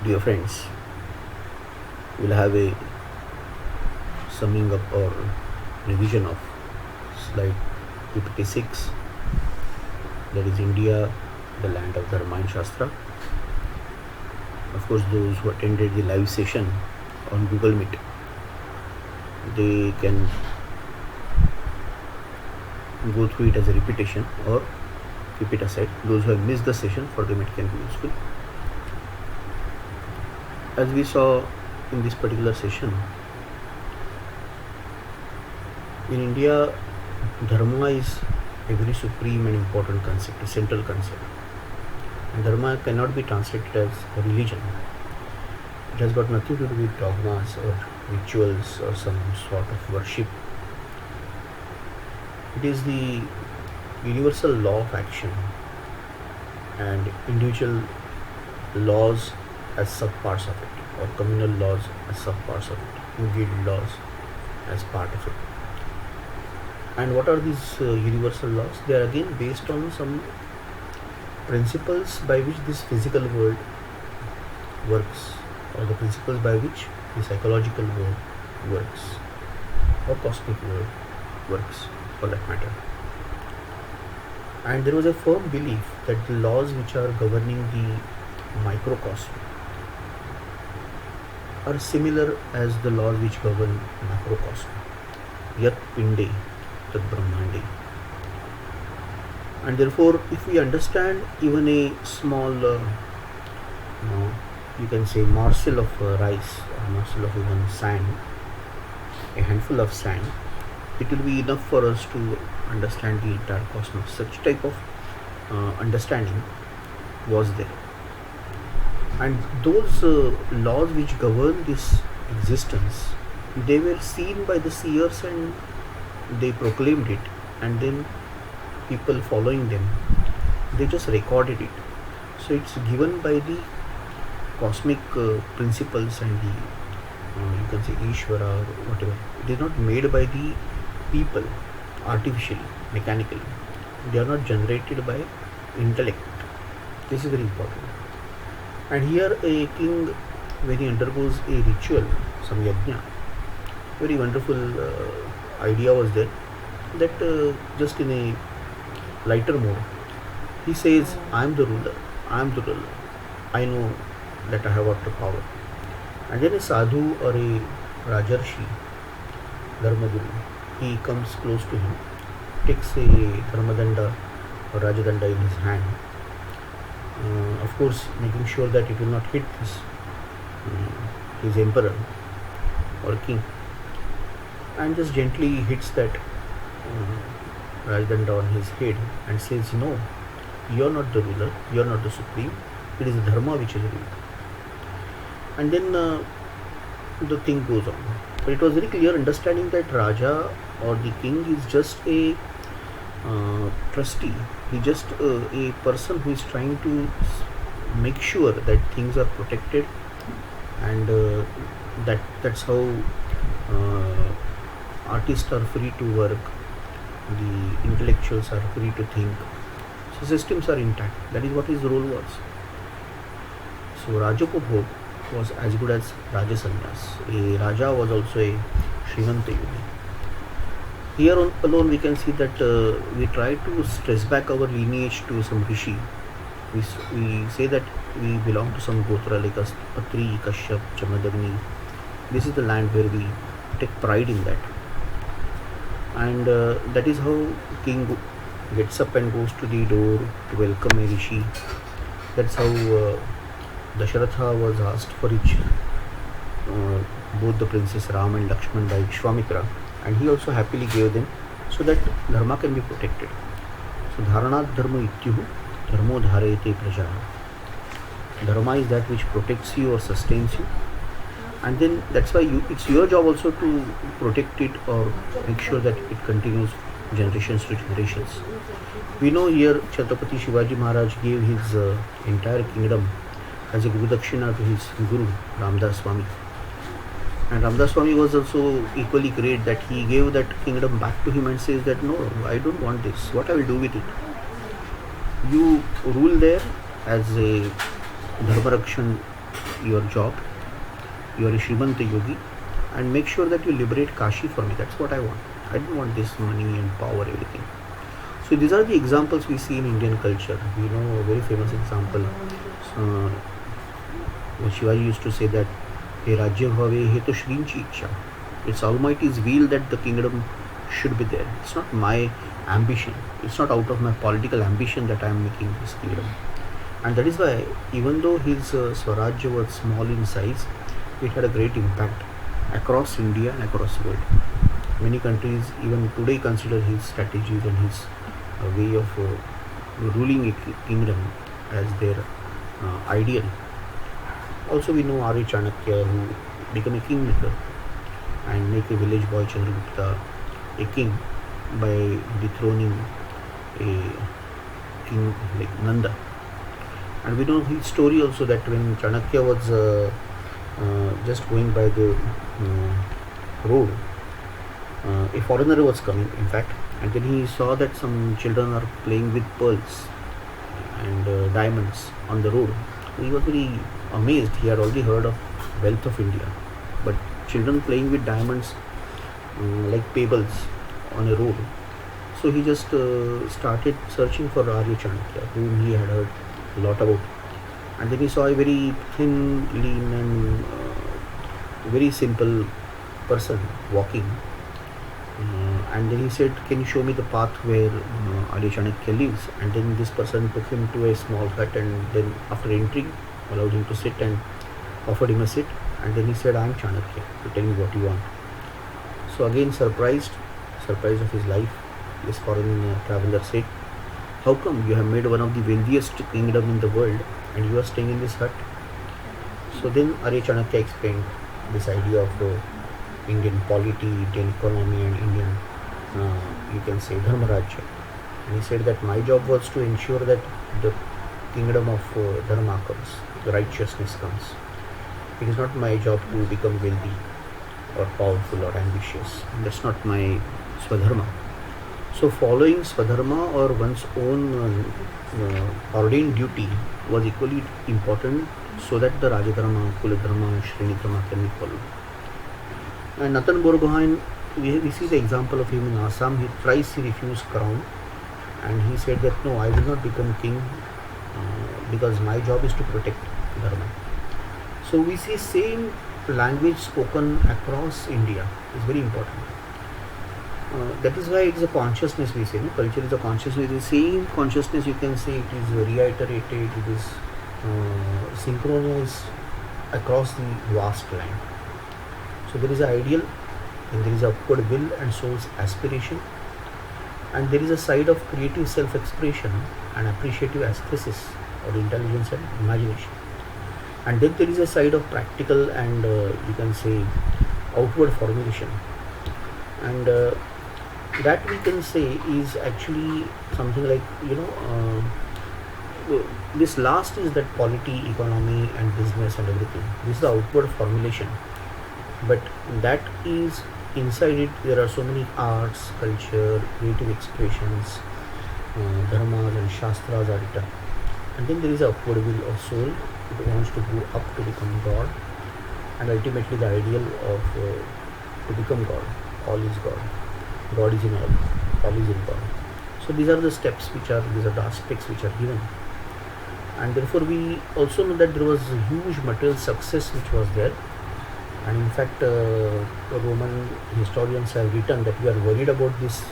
Dear friends, we'll have a summing up or revision of slide PPT6, that is India, the land of Dharma and Shastra. Of course, those who attended the live session on Google Meet, they can go through it as a repetition or keep it aside. Those who have missed the session, for them it can be useful. As we saw in this particular session, in India, Dharma is a very supreme and important concept, a central concept. And Dharma cannot be translated as a religion. It has got nothing to do with dogmas or rituals or some sort of worship. It is the universal law of action and individual laws as subparts of it, or communal laws as subparts of it, and guild laws as part of it. And what are these universal laws? They are again based on some principles by which this physical world works, or the principles by which the psychological world works, or cosmic world works for that matter. And there was a firm belief that the laws which are governing the microcosm are similar as the laws which govern macrocosm. Yat pinde tat brahmande. And therefore, if we understand even a small, you can say morsel of rice, or morsel of even sand, a handful of sand, it will be enough for us to understand the entire cosmos. Such type of understanding was there. And those laws which govern this existence, they were seen by the seers and they proclaimed it, and then people following them, they just recorded it. So it's given by the cosmic principles and the you can say Ishvara or whatever. It is not made by the people artificially, mechanically. They are not generated by intellect. This is very important. And here a king, when he undergoes a ritual, some yajna, very wonderful idea was there, that just in a lighter mode, he says, I am the ruler, I know that I have got the power. And then a sadhu or a rajarshi, dharmaguru, he comes close to him, takes a dharmadanda or rajadanda in his hand, of course making sure that it will not hit his emperor or king, and just gently hits that rajadanda on his head and says, no, you are not the ruler, you are not the supreme, it is the dharma which is ruler. And then the thing goes on. But it was very clear understanding that Raja or the king is just a trustee. He is just a person who is trying to make sure that things are protected, and that's how artists are free to work, the intellectuals are free to think. So systems are intact. That is what his role was. So Rajopabhog was as good as Raja Sannyas. A Raja was also a Srimanta Yogi. Here alone we can see that we try to stress back our lineage to some Rishi. We say that we belong to some Gotra like Atri, Kashyap, Jamadagni. This is the land where we take pride in that. And that is how king gets up and goes to the door to welcome a Rishi. That's how Dasharatha was asked for each, both the princes Ram and Lakshman by Vishwamitra, and he also happily gave them so that dharma can be protected. So Dharanat Dharma Ityuhu Dharmo Dharayate Praja. Dharma is that which protects you or sustains you, and then that's why it's your job also to protect it or make sure that it continues generations to generations. We know here Chhatrapati Shivaji Maharaj gave his entire kingdom as a Guru Dakshina to his Guru Ramdas Swami. And Ramdas Swami was also equally great that he gave that kingdom back to him and says that no, I don't want this. What I will do with it? You rule there as a Dharma Rakshan your job. You are a Srimanta Yogi, and make sure that you liberate Kashi for me. That's what I want. I don't want this money and power, everything. So these are the examples we see in Indian culture. You know, a very famous example. Uh, Shivaji used to say that, "He Rajya bhave he to Shrinchi ichha." It's Almighty's will that the kingdom should be there. It's not my ambition. It's not out of my political ambition that I am making this kingdom. And that is why, even though his Swarajya was small in size, it had a great impact across India and across the world. Many countries even today consider his strategies and his way of ruling a kingdom as their ideal. Also, we know Arya Chanakya, who became a kingmaker and make a village boy Chandragupta a king by dethroning a king like Nanda. And we know his story also, that when Chanakya was just going by the road, a foreigner was coming, in fact, and then he saw that some children are playing with pearls and diamonds on the road. He was very amazed. He had already heard of wealth of India, but children playing with diamonds like pebbles on a road. So he just started searching for Arya Chanakya, whom he had heard a lot about. And then he saw a very thin, lean, and very simple person walking. And then he said, "Can you show me the path where Arya Chanakya lives?" And then this person took him to a small hut, and then after entering, allowed him to sit and offered him a seat. And then he said, "I am Chanakya, so tell me what you want." So again, surprised of his life, this foreign traveler said, "How come you have made one of the wealthiest kingdom in the world and you are staying in this hut?" So then Arya Chanakya explained this idea of the Indian polity, Indian economy, and Indian, you can say, Dharma Rajya. And he said that my job was to ensure that the kingdom of Dharma comes, the righteousness comes. It is not my job to become wealthy or powerful or ambitious. That's not my Swadharma. So following Swadharma or one's own ordained duty was equally important, so that the Rajadharma, Kuladharma, Shrenidharma can be followed. And Nathan Borgohain, we see the example of him in Assam. He refused crown, and he said that, "No, I will not become king because my job is to protect Dharma." So we see same language spoken across India is very important. That is why it is a consciousness, we say. No? Culture is a consciousness. The same consciousness, you can say, it is reiterated, it is synchronized across the vast land. So there is an ideal, and there is upward will and soul's aspiration, and there is a side of creative self-expression and appreciative aesthesis or intelligence and imagination. And then there is a side of practical and you can say outward formulation. And that we can say is actually something like, this last is that polity, economy, and business and everything. This is the outward formulation. But that is inside it, there are so many arts, culture, creative expressions, dharmas and shastras are written. And then there is a upward will of soul. It wants to go up to become God, and ultimately the ideal of to become God. All is God. God is in all is in God. So these are the steps these are the aspects which are given. And therefore we also know that there was a huge material success which was there. And in fact, Roman historians have written that we are worried about this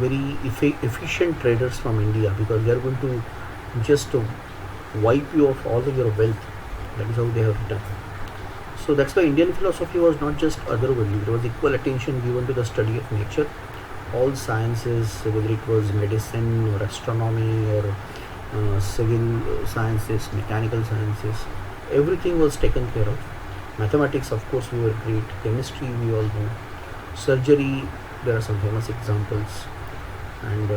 very efficient traders from India, because they are going to just wipe you of all of your wealth. That is how they have written. So that's why Indian philosophy was not just otherworldly. There was equal attention given to the study of nature. All sciences, whether it was medicine or astronomy or civil sciences, mechanical sciences, everything was taken care of. Mathematics, of course, we were great. Chemistry, we all know. Surgery, there are some famous examples. And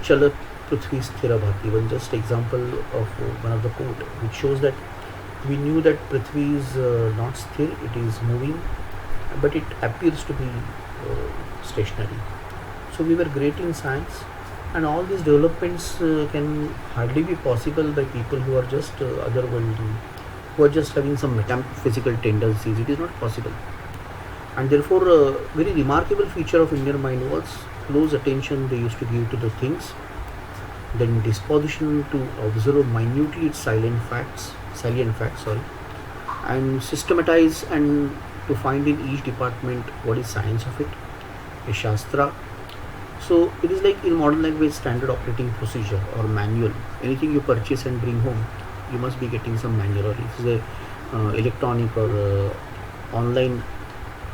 Chala Prithvi Sthira Bhati, one just example of one of the quote, which shows that we knew that Prithvi is not sthir, it is moving, but it appears to be stationary. So we were great in science, And all these developments can hardly be possible by people who are just otherworldly, who are just having some metaphysical tendencies. It is not possible. And therefore, a very remarkable feature of Indian mind was close attention they used to give to the things, then disposition to observe minutely its salient facts, sorry, and systematize and to find in each department what is science of it, a shastra. So it is like in modern language standard operating procedure or manual. Anything you purchase and bring home, you must be getting some manual, or it is a electronic or online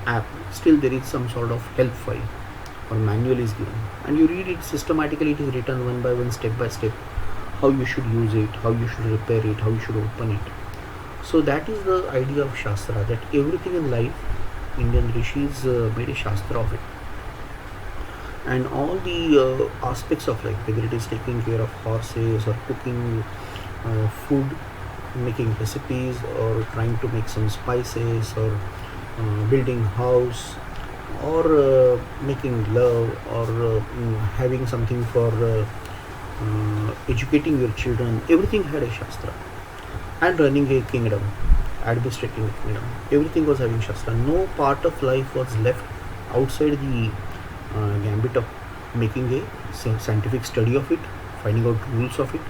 app. Still there is some sort of help file or manual is given, and you read it systematically. It is written one by one, step by step, how you should use it, how you should repair it, how you should open it. So that is the idea of shastra, that everything in life, Indian rishis made a shastra of it. And all the aspects of life, whether it is taking care of horses or cooking food, making recipes, or trying to make some spices, or building house, or making love, or having something for educating your children, everything had a shastra. And running a kingdom, administrating a kingdom, everything was having shastra. No part of life was left outside the gambit of making a scientific study of it, finding out rules of it,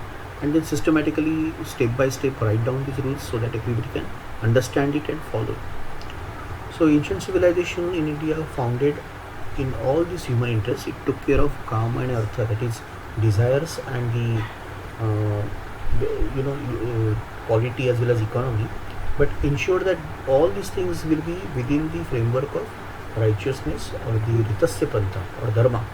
and then systematically, step by step, write down these rules so that everybody can understand it and follow. So ancient civilization in India, founded in all these human interests, it took care of kama and artha, that is desires and the quality as well as economy, but ensure that all these things will be within the framework of righteousness or the ritasya pantha or dharma.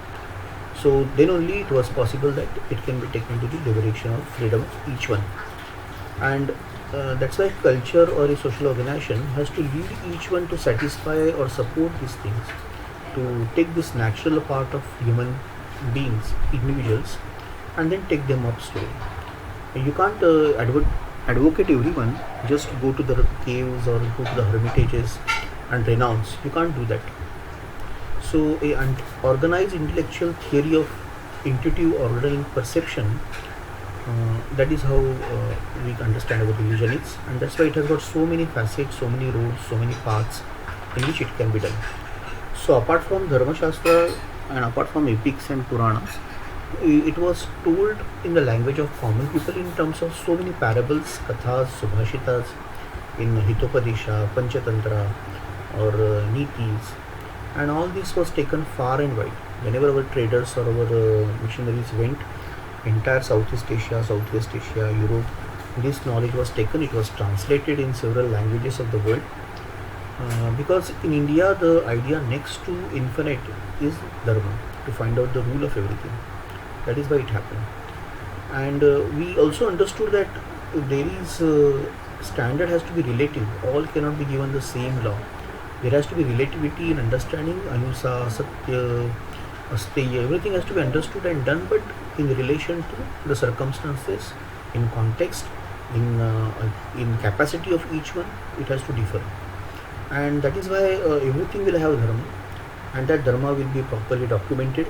So then only it was possible that it can be taken to the liberation of freedom of each one. And that's why culture or a social organization has to lead each one to satisfy or support these things, to take this natural part of human beings, individuals, and then take them up slowly. You can't advocate everyone, just go to the caves or go to the hermitages and renounce. You can't do that. So an organized intellectual theory of intuitive ordering perception, that is how we understand our religion is, and that's why it has got so many facets, so many roads, so many paths in which it can be done. So apart from Dharma Shastra and apart from epics and Puranas, it was told in the language of common people in terms of so many parables, kathas, subhashitas, in Hitopadesha, Panchatantra, or Nitis, and all this was taken far and wide. Whenever our traders or our missionaries went, entire Southeast Asia, Southwest Asia, Europe, this knowledge was taken. It was translated in several languages of the world. Because in India, the idea next to infinite is Dharma, to find out the rule of everything. That is why it happened. And we also understood that there is standard has to be relative. All cannot be given the same law. There has to be relativity in understanding. Ahimsa, Satya, Asteya, everything has to be understood and done, but in relation to the circumstances, in context, in capacity of each one, it has to differ. And that is why everything will have dharma, and that dharma will be properly documented.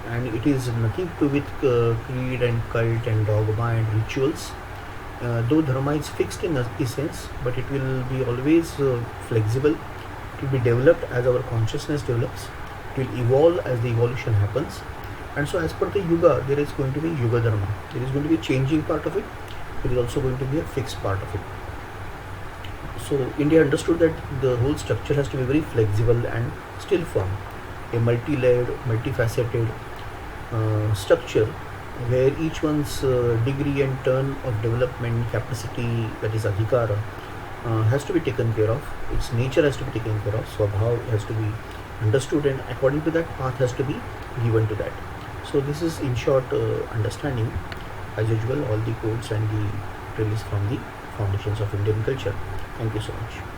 And it is nothing to do with creed and cult and dogma and rituals. Though dharma is fixed in essence, but it will be always flexible. It will be developed as our consciousness develops. It will evolve as the evolution happens. And so as per the yuga, there is going to be yuga dharma. There is going to be a changing part of it. There is also going to be a fixed part of it. So India understood that the whole structure has to be very flexible and still firm. A multi-layered, multifaceted structure where each one's degree and turn of development capacity, that is adhikara, has to be taken care of. Its nature has to be taken care of. Swabhav has to be understood, and according to that, path has to be given to that. So this is in short understanding, as usual, all the codes and the release from the foundations of Indian culture. Thank you so much.